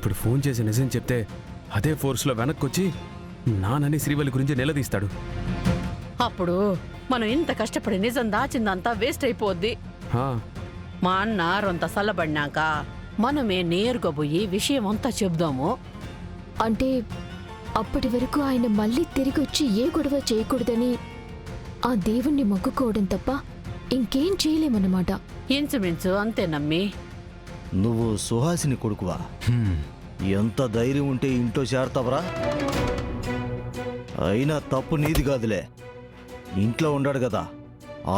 ఇప్పుడు ఫోన్ చేసి నిజం చెప్తే అదే ఫోర్స్లో వెనక్కొచ్చి నానని శ్రీవల్లి గురించి నిలదీస్తాడు. అప్పుడు మనం ఇంత కష్టపడి నిజం దాచిందంతా వేస్ట్ అయిపోద్ది. హా, మా అన్న రొంత సల్లబడినాక మనమే నేరుగా పోయి విషయం అంతా చెబుదాము. అంటే అప్పటి వరకు ఆయన మళ్ళీ తిరిగి వచ్చి ఏ గొడవ చేయకూడదని ఆ దేవుణ్ణి మొక్కుకోవడం తప్ప ఇంకేం చేయలేమన్నమాట. ఇంచుమించు అంతే నమ్మి. నువ్వు సుహాసిని కొడుకువా? ఎంత ధైర్యం ఉంటే ఇంట్లో చేరతావరా? అయినా తప్పు నీది కాదులే, ఇంట్లో ఉండాడు కదా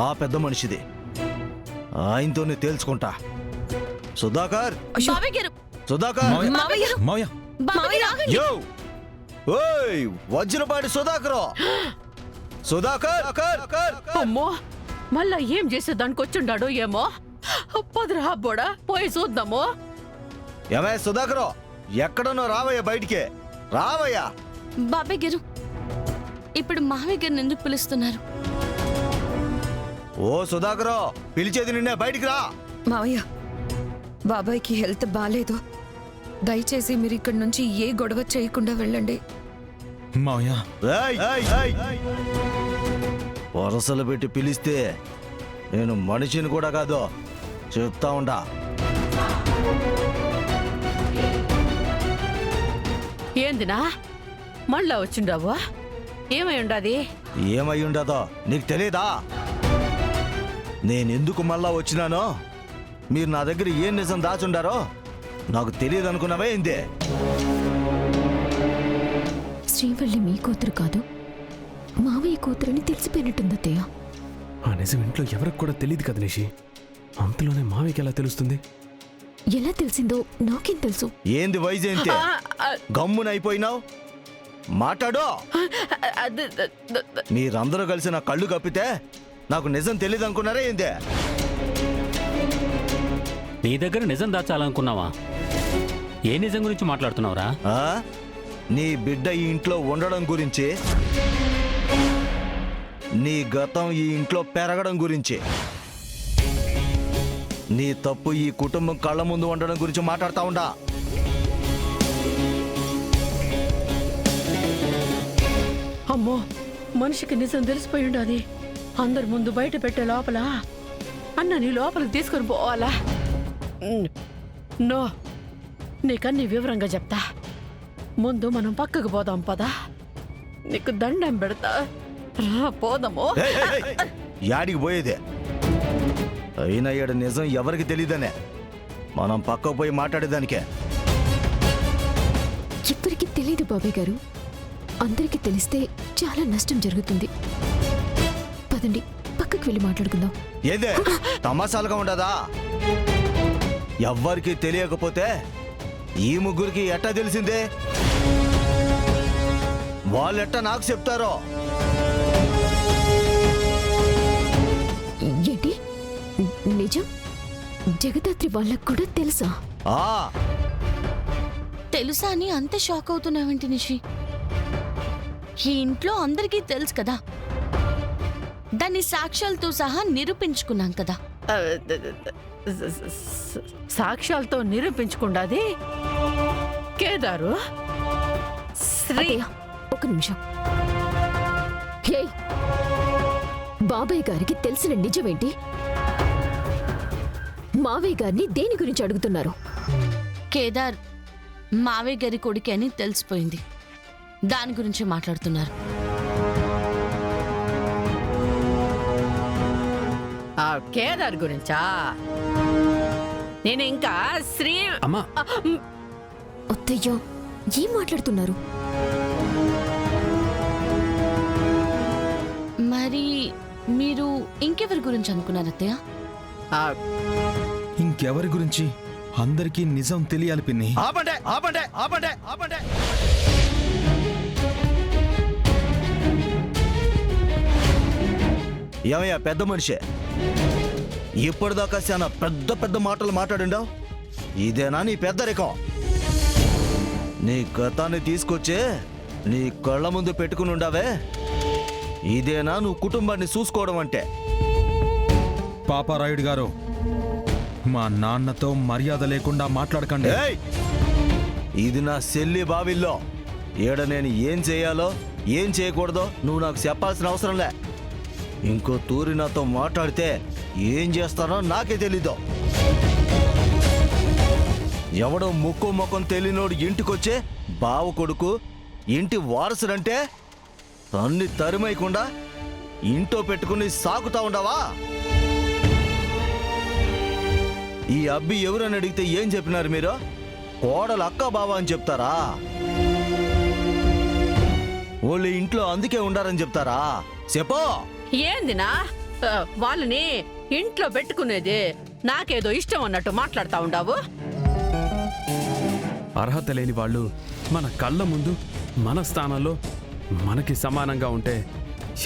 ఆ పెద్ద మనిషిది. ఆయనతోనే తేల్చుకుంటా. సుధాకర్, సుధాకర్, యో ఓయ్ వజ్రపాటి సుధాకర్, సుధాకర్. అమ్మో, మళ్ళా ఏం చేసేదానికి వచ్చిండాడో ఏమో. పదరా బోడా, పోయి చూద్దాము. ఏమయ్య సుధాకర్, ఎక్కడనో రావయ్యా, బయటికి రావయ్యా. బాబాయ్ గారు, ఇప్పుడు మావయ్య గారిని ఎందుకు పిలుస్తున్నారు? ఓ సుధాకర్, పిలిచేది నిన్నే, బయటికి రా. మావయ్య, బాబాయ్కి హెల్త్ బాలేదు. దయచేసి మీరు ఇక్కడి నుంచి ఏ గొడవ చేయకుండా వెళ్ళండి. వరసలు పెట్టి పిలిస్తే నేను మనిషిని కూడా కాదు, చెప్తా ఉండా. ఏందినా మళ్ళా వచ్చిండావు? ఏమై ఉండాది? ఏమై ఉండదో నీకు తెలీదా? నేనెందుకు మళ్ళా వచ్చినానో, మీరు నా దగ్గర ఏం నిజం దాచుండారో నాకు తెలియదు అనుకున్నావే ఇందే. శ్రీవల్లి మీ కూతురు కాదు, మావయ్య కూతురని తెలిసిపోయినట్టుందత్తయ్య. ఆ నిజం ఇంట్లో ఎవరికి కూడా తెలియదు కదా నిషి. అంతలోనే మావికి ఎలా తెలుస్తుంది? ఎలా తెలిసిందో నాకేం తెలుసు. ఏంది వైజయంతి, గమ్మునైపోయినావు? మాట్లాడు. మీరందరూ కలిసి నా కళ్ళు కప్పితే నాకు నిజం తెలియదు అనుకున్నారా ఏందే? నీ దగ్గర నిజం దాచాలనుకున్నావా? ఏ నిజం గురించి మాట్లాడుతున్నావురా? నీ బిడ్డ ఈ ఇంట్లో ఉండడం గురించి, నీ గతం ఈ ఇంట్లో పెరగడం గురించి, నీ తప్పు ఈ కుటుంబం కళ్ళ ముందు ఉండడం గురించి మాట్లాడుతా ఉండా. అమ్మో, మనిషికి నిజం తెలిసిపోయి ఉండాది. అందరి ముందు బయట పెట్టే లోపల అన్న నీ లోపలికి తీసుకుని పోవాలా? నో, నీకన్నీ వివరంగా చెప్తా. ముందు మనం పక్కకు పోదాం పదా. నీకు దండం పెడతా, రా పోదాము. యాడికి పోయేదే? అయినా ఈడ నిజం ఎవరికి తెలియదనే మనం పక్కకు పోయి మాట్లాడేదానికే. ఎవరికి తెలీదు బాబాయ్ గారు. అందరికీ తెలిస్తే చాలా నష్టం జరుగుతుంది. పదండి, పక్కకు వెళ్ళి మాట్లాడుకుందాం. ఏదే తమాషాలుగా ఉండదా? ఎవ్వరికి తెలియకపోతే ఈ ముగ్గురికి ఎట్టా తెలిసిందే? వాళ్ళెట్టా నాకు చెప్తారో? ఏంటి నిజం? జగదాత్రి వాళ్ళకు కూడా తెలుసా? తెలుసా అని అంత షాక్ అవుతున్నావేంటి నిషి? ఈ ఇంట్లో అందరికీ తెలుసు కదా, దాన్ని సాక్ష్యాలతో సహా నిరూపించుకున్నాం కదా. సాక్ష్యాలతో నిరూపించుకుండాది కేదారు. ఒక నిమిషం. హే, బాబాయ్ గారికి తెలిసిన నిజమేంటి? మావయ్య గారిని దేని గురించి అడుగుతున్నారు? కేదార్ మావయ్య గారి కొడుకు అని తెలిసిపోయింది, దాని గురించి మాట్లాడుతున్నారు. కేదార్ గురించా? నేను ఇంకా శ్రీ అమ్మా, అత్తయ్య ఏం మాట్లాడుతున్నారు? మరి మీరు ఇంకెవరి గురించి అనుకున్నారు అత్తయ్య? ఇంకెవరి గురించి? అందరికీ నిజం తెలియాలి పిన్ని. ఆపండే ఆపండే ఆపండే ఆపండే. ఏమయ్యా పెద్ద మనిషి, ఇప్పటిదాకా చాలా పెద్ద పెద్ద మాటలు మాట్లాడిండావు. ఇదేనా నీ పెద్దరికం? నీ గతాన్ని తీసుకొచ్చే నీ కళ్ళ ముందు పెట్టుకుని ఉండావే, ఇదేనా నువ్వు కుటుంబాన్ని చూసుకోవడం అంటే? పాపారాయుడు గారు, మా నాన్నతో మర్యాద లేకుండా మాట్లాడకండి. ఇది నా సెల్లి బావిల్లో. ఈడ నేను ఏం చేయాలో ఏం చేయకూడదో నువ్వు నాకు చెప్పాల్సిన అవసరంలే. ఇంకో తూరి నాతో మాట్లాడితే ఏం చేస్తానో నాకే తెలీదు. ఎవడో ముక్కు ముఖం తెలియనోడు ఇంటికొచ్చే బావ కొడుకు ఇంటి వారసుడంటే అన్ని తరిమైకుండా ఇంట్లో పెట్టుకుని సాకుతా ఉండవా? ఈ అబ్బి ఎవరని అడిగితే ఏం చెప్పినారు మీరు? కోడలు అక్క బావ అని చెప్తారా? వాళ్ళు ఇంట్లో అందుకే ఉండారని చెప్తారా? చెప్పో. ఏందినా వాళ్ళని ఇంట్లో పెట్టుకునేది నాకేదో ఇష్టం అన్నట్టు మాట్లాడుతా ఉండావు. అర్హత లేని వాళ్ళు మన కళ్ళ ముందు మన స్థానంలో మనకి సమానంగా ఉంటే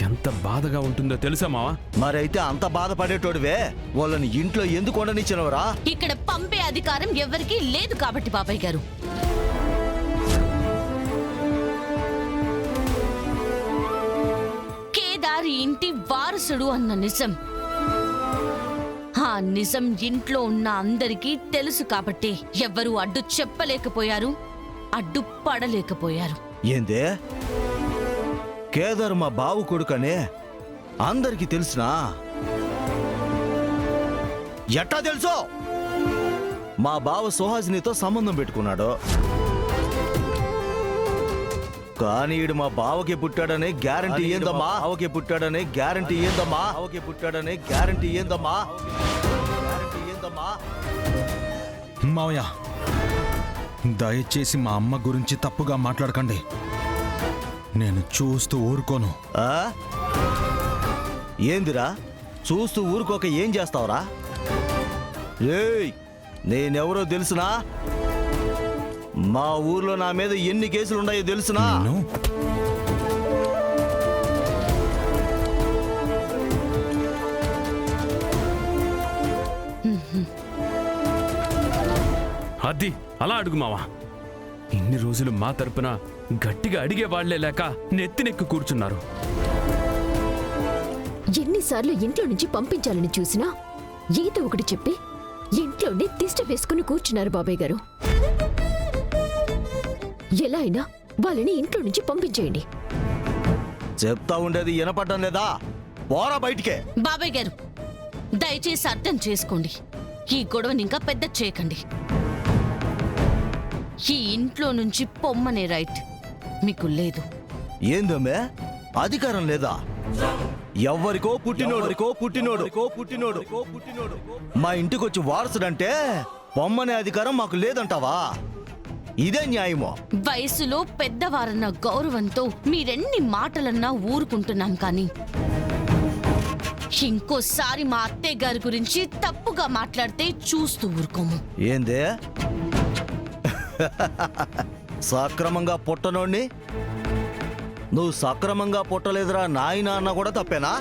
ఎంత బాధగా ఉంటుందో తెలుసా మావా? మరైతే అంత బాధపడేటోడివే వాళ్ళని ఇంట్లో ఎందుకు ఉండనిచ్చినవరా? ఇక్కడ పంపే అధికారం ఎవరికీ లేదు కాబట్టి బాబాయ్ గారు. కేదార్ ఇంటి వారసుడు అన్న నిజం, ఆ నిజం ఇంట్లో ఉన్న అందరికీ తెలుసు కాబట్టి ఎవ్వరూ అడ్డు చెప్పలేకపోయారు, అడ్డు పడలేకపోయారు. ఏందే కేదార్ మా బావు కొడుకనే అందరికీ తెలుసునా? ఎట్టా తెలుసు? మా బావ సుహాసినితో సంబంధం పెట్టుకున్నాడు. కానీ ఈడు మా బావకి పుట్టాడనే గ్యారంటీ ఏందమ్మా? బావకి పుట్టాడనే గ్యారంటీ ఏందమ్మా? బావకి పుట్టాడనే గ్యారంటీ ఏందమ్మా? మావయ్య, దయచేసి మా అమ్మ గురించి తప్పుగా మాట్లాడకండి. నేను చూస్తూ ఊరుకోను. ఆ? ఏందిరా చూస్తూ ఊరుకోక ఏం చేస్తావురా? ఏయ్, నేనెవరో తెలుసునా? మా ఊర్లో నా మీద ఎన్ని కేసులు ఉన్నాయో తెలుసునా? నిన్ను? అది అలా అడుగు మావా. ఇన్ని రోజులు మా తరపున గట్టిగా అడిగే వాళ్లే లేక నెత్తినెక్కి కూర్చున్నారు. ఎన్నిసార్లు ఇంట్లో నుంచి పంపించాలని చూసినా ఏదో ఒకటి చెప్పి ఇంట్లోనే తిష్ట వేసుకుని కూర్చున్నారు బాబాయ్ గారు. ఎలా అయినా వాళ్ళని ఇంట్లో నుంచి పంపించేయండి. చెప్తా ఉండేది వినపడ్డం లేదా? పోరా బయటికే. బాబాయ్ గారు, దయచేసి అర్థం చేసుకోండి. ఈ గొడవని ఇంకా పెద్ద చేయకండి. ఈ ఇంట్లో నుంచి పొమ్మనే రైట్ మీకు లేదు. ఏందమ్మే అధికారం లేదా? ఎవరికో పుట్టినోడు మా ఇంటికొచ్చి వారసుడంటే పొమ్మనే అధికారం మాకు లేదంటావా? ఇదే న్యాయమో? వయసులో పెద్దవారన్న గౌరవంతో మీరెన్ని మాటలన్నా ఊరుకుంటున్నాం కానీ ఇంకోసారి మా అత్తయ్య గారి గురించి తప్పుగా మాట్లాడితే చూస్తూ ఊరుకోము. ఏందే సక్రమంగా పుట్టనోడ్ని నువ్వు సక్రమంగా పుట్టలేదురా నాయనా అన్న కూడా తప్పేనా?